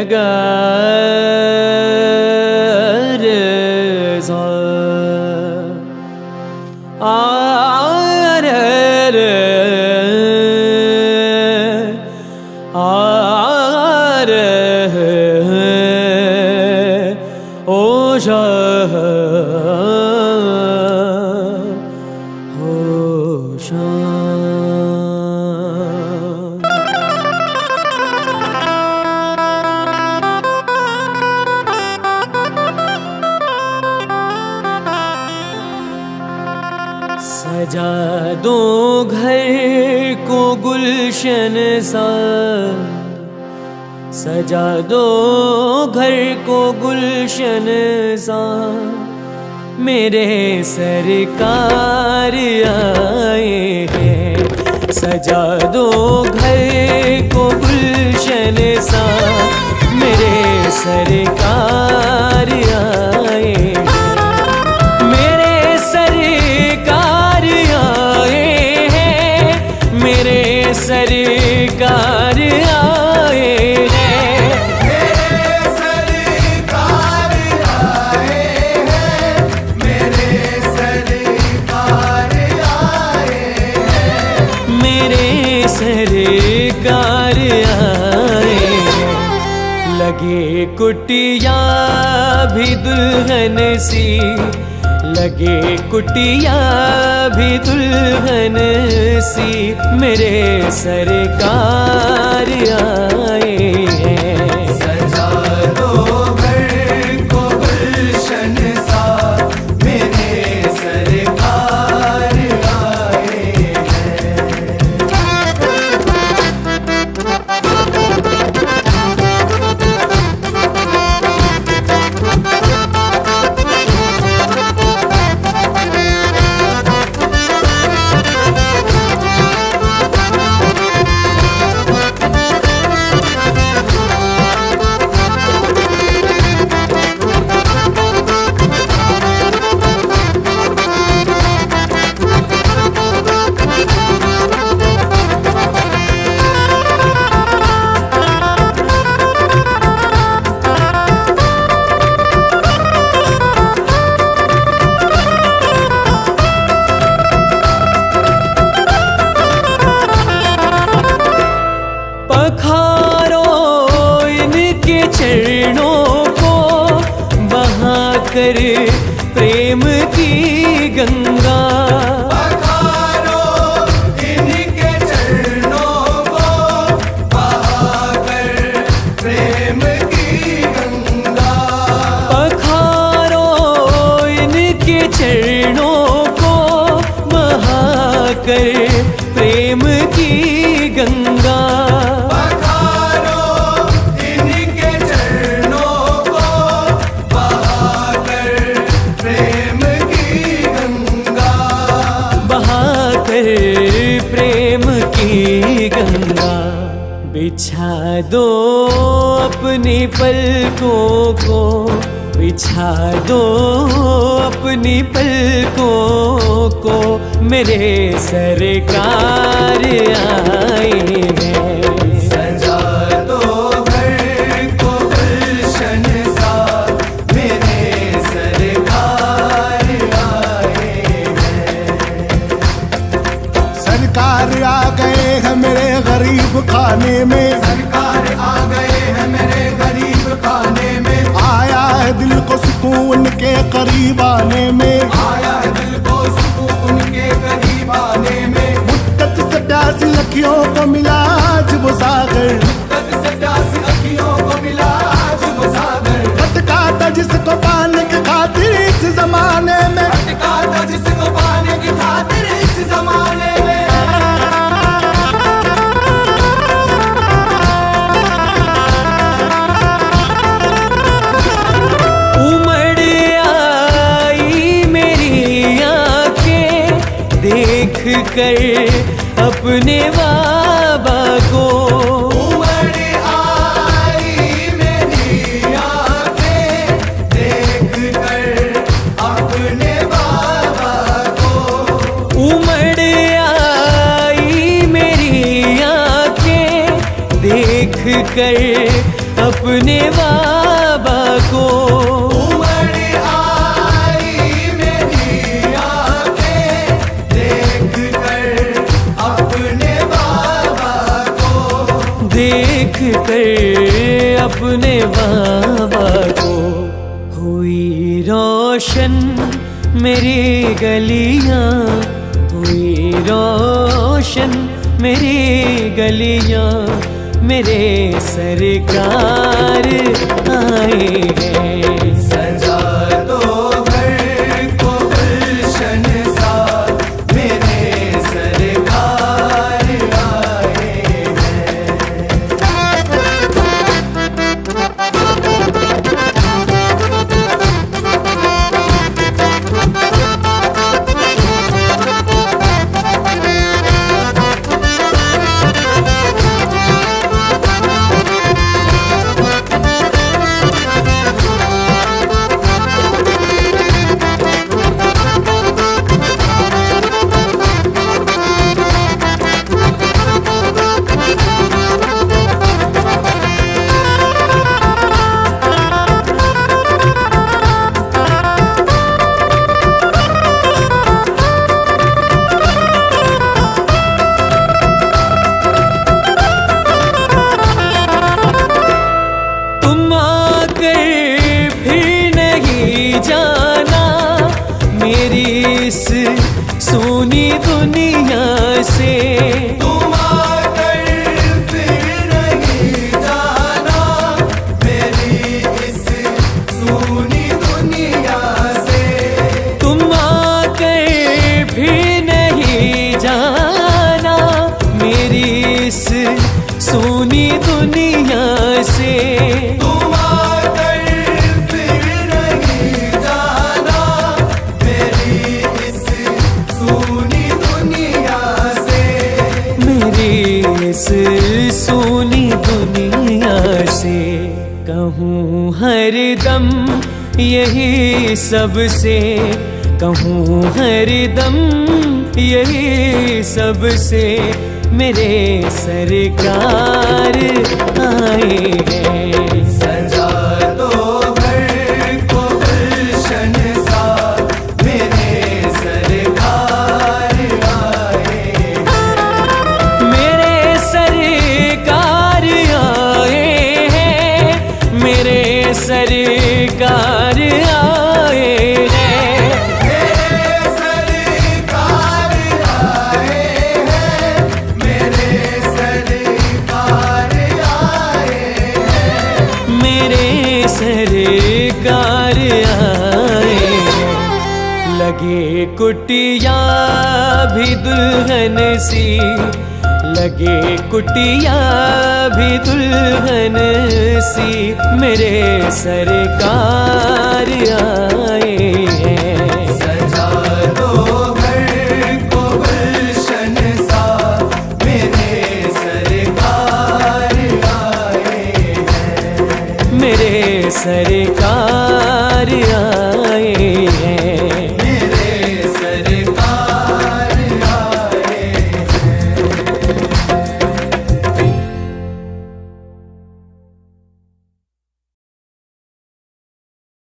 ग रे सा आ रे रे आ रे ओ शा हो शा। सजा दो घर को गुलशन सा, सजा दो घर को गुलशन सा, मेरे सरकार आए हैं। सजा दो घर को गुलशन सा, मेरे सरकार आए हैं। मेरे सरकार आए हैं, मेरे सरकार आए हैं। मेरे सरकार आए हैं, मेरे सरकार आए हैं। मेरे सरकार आए हैं। लगे कुटिया भी दुल्हन सी, लगे कुटिया भी दुल्हन सी, मेरे सरकार आए हैं। सजा दो घर को गुलशन सा, मेरे सरकार आए हैं। पखारो इनके चरणों को बहाकर प्रेम की गंगा। पखारो इनके चरणों को बहाकर प्रेम की गंगा। पखारो इनके चरणों को बहाकर प्रेम की गंगा। पखारो इनके चरणों को बहाकर प्रेम की गंगा। बहाकर प्रेम की गंगा। बिछा दो अपनी पलकों को, बिछा दो अपनी पलकों को, मेरे सरकार आए हैं। सजा दो घर को गुलशन सा, मेरे सरकार आए हैं। सरकार आ गए हैं मेरे गरीब खाने में, सरकार आ गए हैं मेरे गरीब खाने में। आया है दिल को सुकून के करीब आने में, आया है दिल को सुकून के करीब आने में। मुद्दत से प्यासी अखियों को मिला आज वो सागर, मुद्दत से प्यासी अखियों को मिला आज वो सागर। भटका था जिसको पाने की खातिर इस जमाने में, भटका था जिसको पाने की खातिर इस जमाने में। उमड़ आई मेरी आंखें देख कर अपने बाबा को। उमड़ आई मेरी आंखें देख कर अपने बाबा को। उमड़ आई मेरी आंखें देख कर अपने बाबा को। उमड़ आई मेरी आंखें देख कर अपने बाबा को, देख कर अपने बाबा को। हुई रोशन मेरी गलियां, हुई रोशन मेरी गलियां, मेरे सरकार आए हैं। सजा दो घर को गुलशन सा, मेरे सरकार आए हैं। सोनी दुनिया से तुम आकर फिर नहीं जाना, मेरी इस सूनी दुनिया से। तुम आकर फिर नहीं जाना, मेरी इस सोनी दुनिया से। तुम आकर फिर नहीं जाना, मेरी इस सूनी दुनिया से। मेरी इस सोनी दुनिया से। कहूँ हरदम यही सबसे, कहूँ हरदम यही सबसे, मेरे सरकार आए हैं। सजा दो घर को गुलशन सा, मेरे सरकार आए हैं। मेरे सरकार आए हैं, मेरे सरकार आए हैं। मेरे सरकार आए हैं, मेरे सरकार आए हैं। मेरे सरकार आए हैं। लगे कुटिया भी दुल्हन सी, लगे कुटिया भी दुल्हन सी, मेरे सरकार आए हैं। सजा दो घर को गुलशन सा, मेरे सरकार आए हैं। मेरे सरकार